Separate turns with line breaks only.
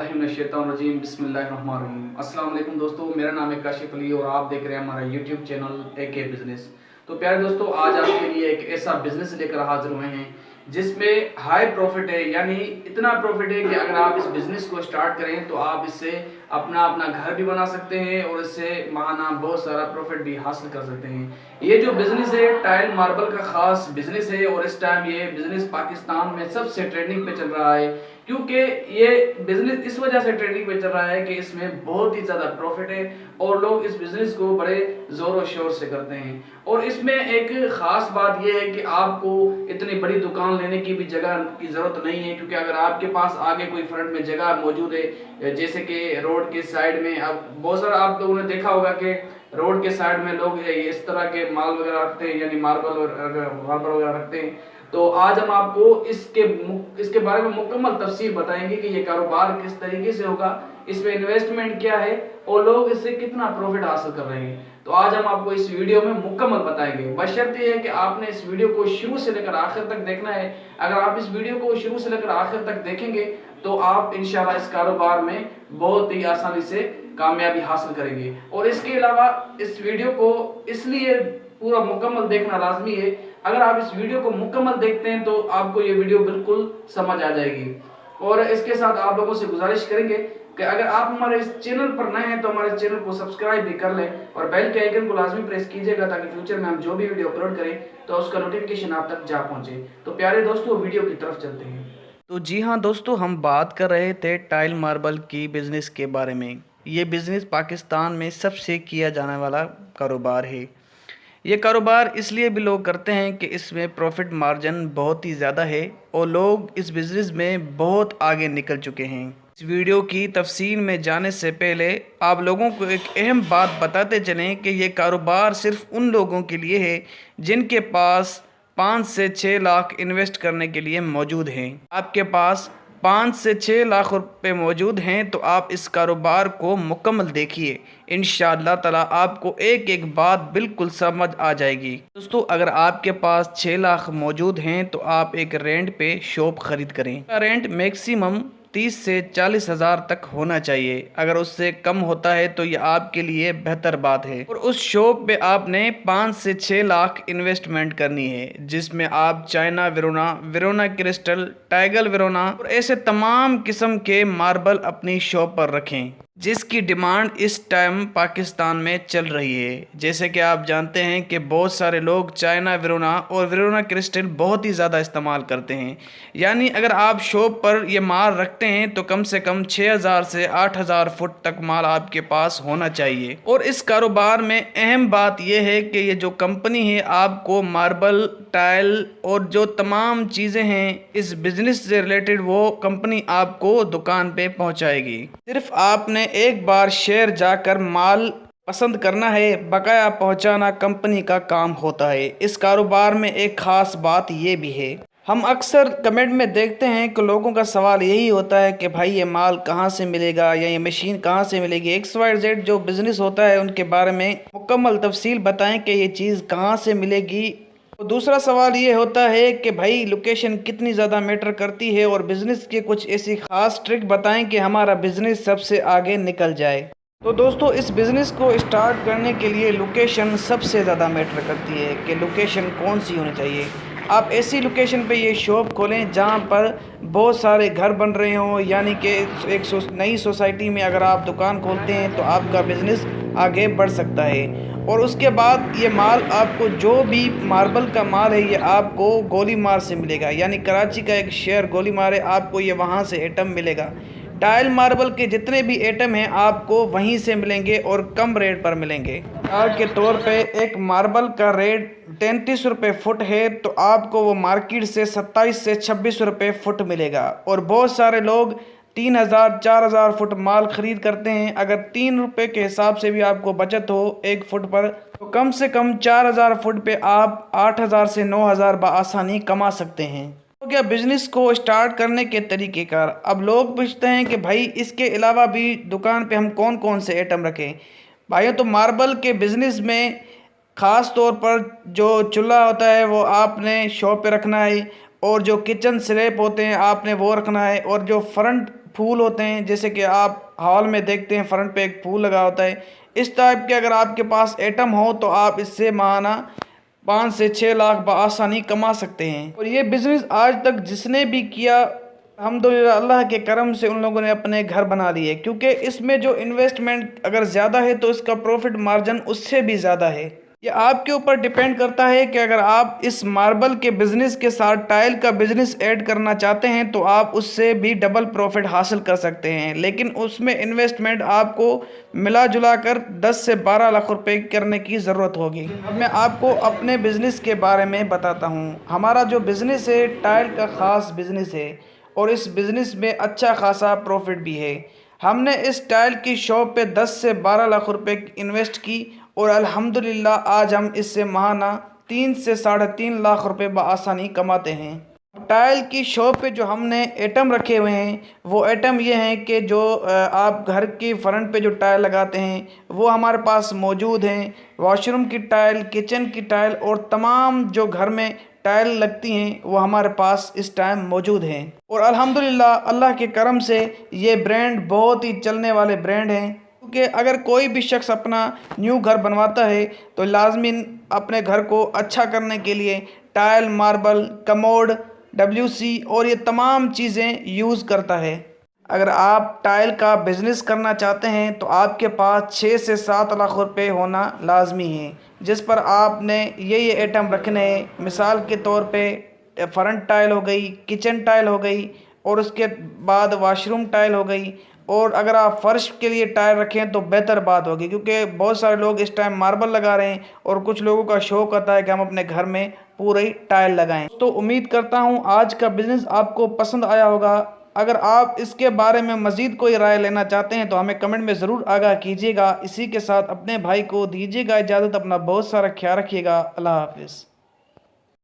रजीम बिस्मिल्लाहिर्रहमानिर्रहीम। अस्सलाम वालेकुम दोस्तों, मेरा नाम है काशिफ अली और आप देख रहे हैं हमारा यूट्यूब चैनल AK बिजनेस। तो प्यारे दोस्तों, आज आपके लिए एक ऐसा बिजनेस लेकर हाजिर हुए हैं जिसमें हाई प्रॉफिट है, यानी इतना प्रॉफिट है कि अगर आप इस बिजनेस को स्टार्ट करें तो आप इससे अपना घर भी बना सकते हैं और इससे माहाना बहुत सारा प्रॉफिट भी हासिल कर सकते हैं। ये जो बिजनेस है टाइल मार्बल का खास बिजनेस है और इस टाइम ये बिजनेस पाकिस्तान में सबसे ट्रेंडिंग पे चल रहा है, क्योंकि ये बिजनेस इस वजह से ट्रेंडिंग पे चल रहा है कि इसमें बहुत ही ज़्यादा प्रॉफिट है और लोग इस बिजनेस को बड़े ज़ोर शोर से करते हैं। और इसमें एक ख़ास बात यह है कि आपको इतनी बड़ी दुकान लेने की भी जगह की ज़रूरत नहीं है, क्योंकि अगर आपके पास आगे कोई फ्रंट में जगह मौजूद है, जैसे कि रोड के साइड में, अब बहुत सारा आप लोगों ने देखा होगा कि रोड के साइड में लोग इस तरह के माल वगैरह रखते हैं, यानी मार्बल वगैरह रखते हैं। तो आज हम आपको इसके बारे में मुकम्मल तफसील बताएंगे कि ये कारोबार किस तरीके से होगा, इसमें इन्वेस्टमेंट क्या है और लोग इससे कितना प्रॉफिट हासिल कर रहे हैं। तो आज हम आपको इस वीडियो में मुकम्मल बताएंगे। बशर्ते ये है कि आपने इस वीडियो को शुरू से लेकर आखिर तक देखना है। अगर आप इस वीडियो को शुरू से लेकर आखिर तक देखेंगे तो आप इंशाल्लाह इस कारोबार में बहुत ही आसानी से कामयाबी हासिल करेंगे। और इसके अलावा इस वीडियो को इसलिए पूरा मुकम्मल देखना लाजमी है, अगर आप इस वीडियो को मुकम्मल देखते हैं तो आपको ये वीडियो बिल्कुल समझ आ जाएगी। और इसके साथ आप लोगों से गुजारिश करेंगे कि अगर आप हमारे इस चैनल पर नए हैं तो हमारे चैनल को सब्सक्राइब भी कर लें और बेल के आइकन को लाजमी प्रेस कीजिएगा, ताकि फ्यूचर में हम जो भी वीडियो अपलोड करें तो उसका नोटिफिकेशन आप तक जा पहुंचे। तो प्यारे दोस्तों, वीडियो की तरफ चलते हैं।
तो जी हाँ दोस्तों, हम बात कर रहे थे टाइल मार्बल की बिज़नेस के बारे में। ये बिज़नेस पाकिस्तान में सबसे किया जाने वाला कारोबार है। ये कारोबार इसलिए भी लोग करते हैं कि इसमें प्रॉफिट मार्जिन बहुत ही ज़्यादा है और लोग इस बिज़नेस में बहुत आगे निकल चुके हैं। इस वीडियो की तफसील में जाने से पहले आप लोगों को एक अहम बात बताते चलें कि ये कारोबार सिर्फ उन लोगों के लिए है जिनके पास 5 से 6 लाख इन्वेस्ट करने के लिए मौजूद हैं। आपके पास 5 से 6 लाख रुपए मौजूद हैं तो आप इस कारोबार को मुकम्मल देखिए। इंशाअल्लाह ताला आपको एक एक बात बिल्कुल समझ आ जाएगी। दोस्तों, अगर आपके पास 6 लाख मौजूद हैं तो आप एक रेंट पे शॉप ख़रीद करें। रेंट मैक्सिमम 30 से 40 हज़ार तक होना चाहिए। अगर उससे कम होता है तो ये आपके लिए बेहतर बात है। और उस शॉप पे आपने 5 से 6 लाख इन्वेस्टमेंट करनी है, जिसमें आप China Verona crystal, tiger Verona और ऐसे तमाम किस्म के मार्बल अपनी शॉप पर रखें, जिसकी डिमांड इस टाइम पाकिस्तान में चल रही है। जैसे कि आप जानते हैं कि बहुत सारे लोग चाइना वेरोना और वेरोना क्रिस्टल बहुत ही ज़्यादा इस्तेमाल करते हैं। यानी अगर आप शॉप पर ये माल रखते हैं तो कम से कम 6000 से 8000 फुट तक माल आपके पास होना चाहिए। और इस कारोबार में अहम बात यह है कि ये जो कंपनी है आपको मार्बल, टाइल और जो तमाम चीज़ें हैं इस बिज़नेस से रिलेटेड वो कंपनी आपको दुकान पे पहुंचाएगी। सिर्फ आपने एक बार शहर जाकर माल पसंद करना है, बकाया पहुंचाना कंपनी का काम होता है। इस कारोबार में एक ख़ास बात ये भी है, हम अक्सर कमेंट में देखते हैं कि लोगों का सवाल यही होता है कि भाई ये माल कहाँ से मिलेगा या ये मशीन कहाँ से मिलेगी। XYZ जो बिज़नेस होता है उनके बारे में मुकम्मल तफसील बताएं कि ये चीज़ कहाँ से मिलेगी। तो दूसरा सवाल ये होता है कि भाई लोकेशन कितनी ज़्यादा मैटर करती है, और बिज़नेस के कुछ ऐसी ख़ास ट्रिक बताएं कि हमारा बिज़नेस सबसे आगे निकल जाए। तो दोस्तों, इस बिज़नेस को स्टार्ट करने के लिए लोकेशन सबसे ज़्यादा मैटर करती है कि लोकेशन कौन सी होनी चाहिए। आप ऐसी लोकेशन पे ये शॉप खोलें जहाँ पर बहुत सारे घर बन रहे हों, यानी कि एक नई सोसाइटी में अगर आप दुकान खोलते हैं तो आपका बिज़नेस आगे बढ़ सकता है। और उसके बाद ये माल आपको, जो भी मार्बल का माल है, ये आपको गोलीमार से मिलेगा, यानी कराची का एक शहर गोलीमार है, आपको ये वहाँ से आइटम मिलेगा। टाइल मार्बल के जितने भी आइटम हैं आपको वहीं से मिलेंगे और कम रेट पर मिलेंगे। मिसाल के तौर पे एक मार्बल का रेट 33 रुपये फुट है तो आपको वो मार्केट से 27 से 26 रुपये फुट मिलेगा। और बहुत सारे लोग 3000 4000 फुट माल ख़रीद करते हैं। अगर 3 रुपये के हिसाब से भी आपको बचत हो एक फुट पर, तो कम से कम 4000 फुट पे आप 8000 से 9000 बआसानी कमा सकते हैं। तो क्या बिज़नेस को स्टार्ट करने के तरीक़ेकार। अब लोग पूछते हैं कि भाई इसके अलावा भी दुकान पे हम कौन कौन से आइटम रखें। भाइयों, तो मार्बल के बिज़नेस में ख़ास तौर पर जो चूल्हा होता है वो आपने शॉप पे रखना है, और जो किचन स्लैब होते हैं आपने वो रखना है, और जो फ्रंट پھول ہوتے ہیں، جیسے کہ آپ ہال میں دیکھتے ہیں فرنٹ پہ ایک پھول لگا ہوتا ہے، اس ٹائپ کے اگر آپ کے پاس ایٹم ہو تو آپ اس سے ماہانہ 5 سے 6 لاکھ بآسانی کما سکتے ہیں۔ اور یہ بزنس آج تک جس نے بھی کیا، الحمدللہ اللہ کے کرم سے ان لوگوں نے اپنے گھر بنا لیے، کیونکہ اس میں جو انویسٹمنٹ اگر زیادہ ہے تو اس کا پروفٹ مارجن اس سے بھی زیادہ ہے۔ یہ آپ کے اوپر ڈیپینڈ کرتا ہے کہ اگر آپ اس ماربل کے بزنس کے ساتھ ٹائل کا بزنس ایڈ کرنا چاہتے ہیں تو آپ اس سے بھی ڈبل پروفٹ حاصل کر سکتے ہیں، لیکن اس میں انویسٹمنٹ آپ کو ملا جلا کر 10 سے 12 لاکھ روپے کرنے کی ضرورت ہوگی۔ اب میں آپ کو اپنے بزنس کے بارے میں بتاتا ہوں۔ ہمارا جو بزنس ہے ٹائل کا خاص بزنس ہے، اور اس بزنس میں اچھا خاصا پروفٹ بھی ہے۔ ہم نے اس ٹائل کی شاپ پہ 10 سے 12 لاکھ روپے انویسٹ کی، اور الحمدللہ آج ہم اس سے ماہانہ 3 سے 3.5 لاکھ روپے بآسانی کماتے ہیں۔ ٹائل کی شاپ پہ جو ہم نے ایٹم رکھے ہوئے ہیں وہ ایٹم یہ ہیں کہ جو آپ گھر کی فرنٹ پہ جو ٹائل لگاتے ہیں وہ ہمارے پاس موجود ہیں۔ واش روم کی ٹائل، کچن کی ٹائل اور تمام جو گھر میں ٹائل لگتی ہیں وہ ہمارے پاس اس ٹائم موجود ہیں، اور الحمدللہ اللہ کے کرم سے یہ برانڈ بہت ہی چلنے والے برانڈ ہیں، کیونکہ اگر کوئی بھی شخص اپنا نیو گھر بنواتا ہے تو لازمی اپنے گھر کو اچھا کرنے کے لیے ٹائل، ماربل، کموڈ، WC اور یہ تمام چیزیں یوز کرتا ہے۔ اگر آپ ٹائل کا بزنس کرنا چاہتے ہیں تو آپ کے پاس 6 سے 7 لاکھ روپے ہونا لازمی ہے، جس پر آپ نے یہ ایٹم رکھنے ہیں۔ مثال کے طور پہ فرنٹ ٹائل ہو گئی، کچن ٹائل ہو گئی، اور اس کے بعد واش روم ٹائل ہو گئی، اور اگر آپ فرش کے لیے ٹائل رکھیں تو بہتر بات ہوگی، کیونکہ بہت سارے لوگ اس ٹائم ماربل لگا رہے ہیں اور کچھ لوگوں کا شوق ہوتا ہے کہ ہم اپنے گھر میں پورے ٹائل لگائیں۔ تو امید کرتا ہوں آج کا بزنس آپ کو پسند آیا ہوگا۔ اگر آپ اس کے بارے میں مزید کوئی رائے لینا چاہتے ہیں تو ہمیں کمنٹ میں ضرور آگاہ کیجیے گا۔ اسی کے ساتھ اپنے بھائی کو دیجیے گا اجازت، اپنا بہت سارا خیال رکھیے گا۔ اللہ حافظ۔